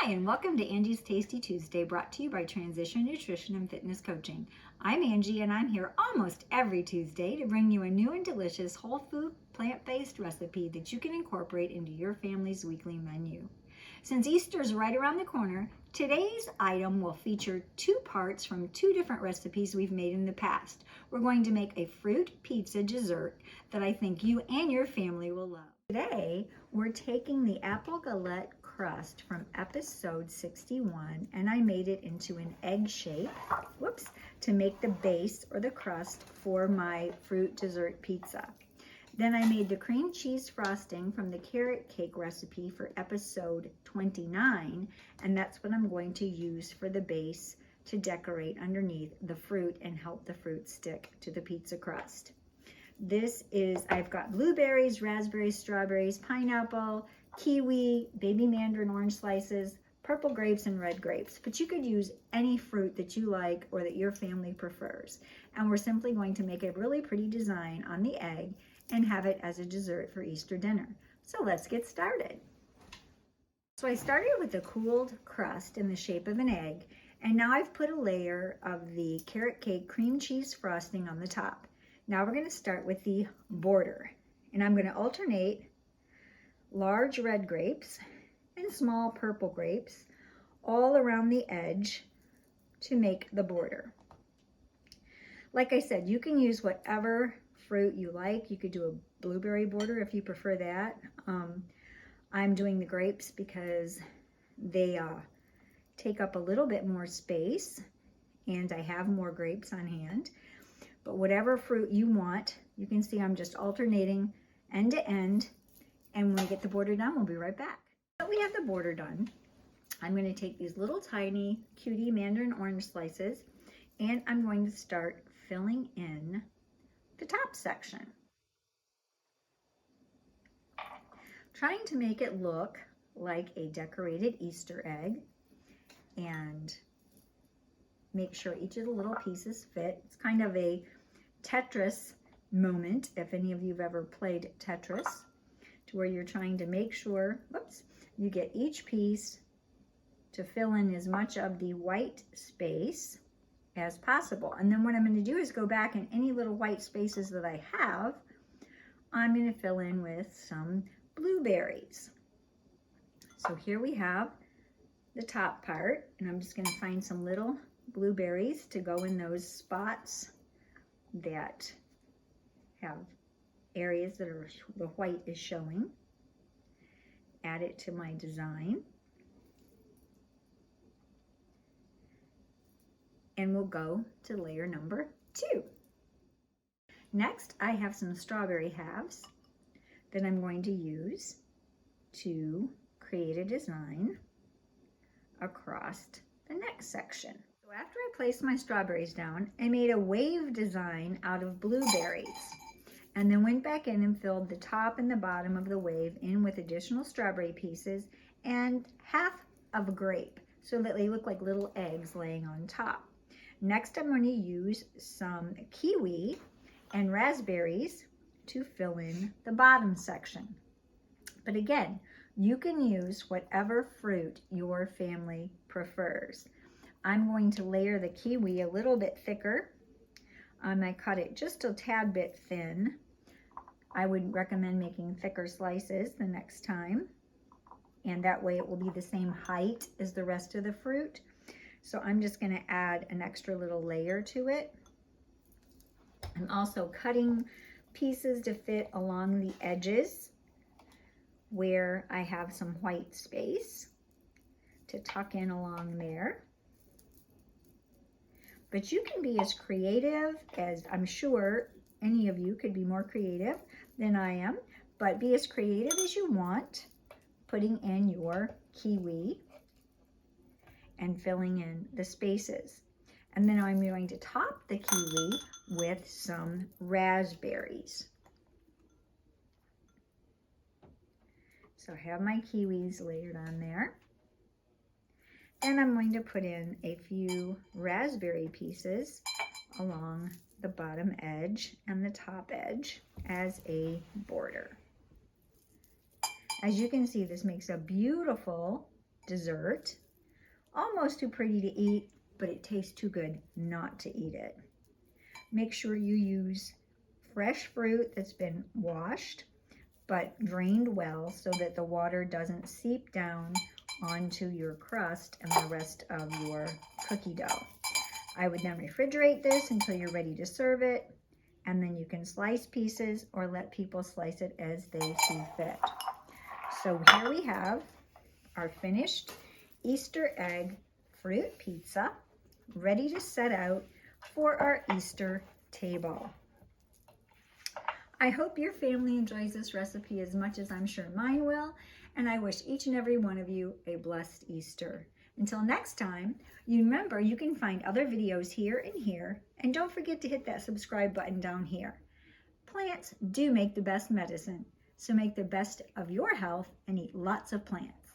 Hi, and welcome to Angie's Tasty Tuesday, brought to you by Transition Nutrition and Fitness Coaching. I'm Angie, and I'm here almost every Tuesday to bring you a new and delicious whole food, plant-based recipe that you can incorporate into your family's weekly menu. Since Easter's right around the corner, today's item will feature two parts from two different recipes we've made in the past. We're going to make a fruit pizza dessert that I think you and your family will love. Today, we're taking the apple galette crust from episode 61 and I made it into an egg shape, to make the base or the crust for my fruit dessert pizza. Then I made the cream cheese frosting from the carrot cake recipe for episode 29, and that's what I'm going to use for the base to decorate underneath the fruit and help the fruit stick to the pizza crust. I've got blueberries, raspberries, strawberries, pineapple, kiwi, baby mandarin orange slices, purple grapes, and red grapes. But you could use any fruit that you like or that your family prefers. And we're simply going to make a really pretty design on the egg and have it as a dessert for Easter dinner. So let's get started. So I started with the cooled crust in the shape of an egg, and now I've put a layer of the carrot cake cream cheese frosting on the top. Now we're going to start with the border, and I'm going to alternate large red grapes and small purple grapes all around the edge to make the border. Like I said, you can use whatever fruit you like. You could do a blueberry border if you prefer that. I'm doing the grapes because they take up a little bit more space and I have more grapes on hand. But whatever fruit you want, you can see I'm just alternating end to end. And when we get the border done, we'll be right back. So we have the border done. I'm going to take these little tiny cutie mandarin orange slices and I'm going to start filling in the top section. Trying to make it look like a decorated Easter egg and make sure each of the little pieces fit. It's kind of a Tetris moment, if any of you have ever played Tetris, to where you're trying to make sure, you get each piece to fill in as much of the white space as possible. And then what I'm going to do is go back in any little white spaces that I have, I'm going to fill in with some blueberries. So here we have the top part, and I'm just going to find some little blueberries to go in those spots that have areas that are the white is showing. Add it to my design. And we'll go to layer number 2. Next, I have some strawberry halves that I'm going to use to create a design across the next section. So after I placed my strawberries down, I made a wave design out of blueberries and then went back in and filled the top and the bottom of the wave in with additional strawberry pieces and half of a grape so that they look like little eggs laying on top. Next, I'm going to use some kiwi and raspberries to fill in the bottom section. But again, you can use whatever fruit your family prefers. I'm going to layer the kiwi a little bit thicker. I cut it just a tad bit thin. I would recommend making thicker slices the next time, and that way it will be the same height as the rest of the fruit. So I'm just going to add an extra little layer to it. I'm also cutting pieces to fit along the edges where I have some white space to tuck in along there. But you can be as creative as, I'm sure any of you could be more creative than I am, but be as creative as you want, putting in your kiwi and filling in the spaces. And then I'm going to top the kiwi with some raspberries. So I have my kiwis layered on there. And I'm going to put in a few raspberry pieces along the bottom edge and the top edge as a border. As you can see, this makes a beautiful dessert. Almost too pretty to eat, but it tastes too good not to eat it. Make sure you use fresh fruit that's been washed but drained well so that the water doesn't seep down onto your crust and the rest of your cookie dough. I would then refrigerate this until you're ready to serve it, and then you can slice pieces or let people slice it as they see fit. So here we have our finished Easter egg fruit pizza ready to set out for our Easter table. I hope your family enjoys this recipe as much as I'm sure mine will, and I wish each and every one of you a blessed Easter. Until next time, you remember you can find other videos here and here, and don't forget to hit that subscribe button down here. Plants do make the best medicine, so make the best of your health and eat lots of plants.